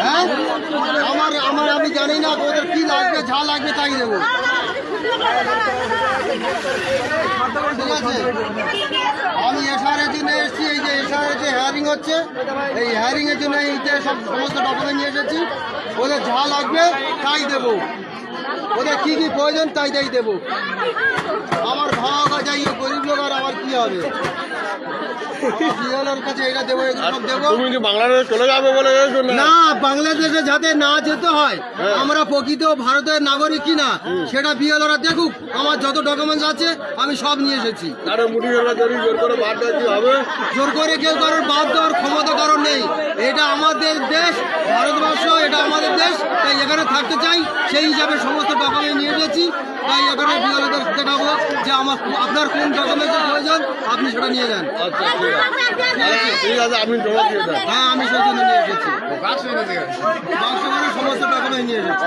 হ্যাঁ আমি জানি না ওদের কি লাগবে, যা লাগবে তাই দেবো। ঠিক আছে, আমি এসআরের জন্য এসেছি। এই যে এসআরের যে হেয়ারিং হচ্ছে, এই হেয়ারিং এর জন্য এই যে সমস্ত ডকুমেন্ট নিয়ে এসেছি। ওদের যা লাগবে তাই দেবো, ওদের কি কি প্রয়োজন তাই দেবো। আমার ভাগ যাই গরিব লোক, আর আমার কি হবে? না, বাংলাদেশে যাতে না যেতে হয়, আমরা প্রকৃত ভারতের নাগরিক কিনা সেটা বিএলওরা দেখুক। আমার যত ডকুমেন্টস আছে আমি সব নিয়ে এসেছি। জোর করে কেউ কারোর বাদ দেওয়ার ক্ষমতা কারণ নেই। এটা আমাদের দেশ, ভারতবর্ষ, এটা আমাদের দেশ, তাই এখানে থাকতে চাই। সেই হিসাবে সমস্ত ডকুমেন্ট নিয়ে এসেছি। তাই এখানে বিএলওদের দেখাবো যে আপনার কোন ডকুমেন্টের প্রয়োজন, আপনি সেটা নিয়ে যান। ঠিক আছে, আমি জমা দিয়ে দেব। হ্যাঁ, আমি সেই জন্য নিয়ে এসেছি। বাক্স করে সমস্ত ডকুমেন্ট নিয়ে এসেছি।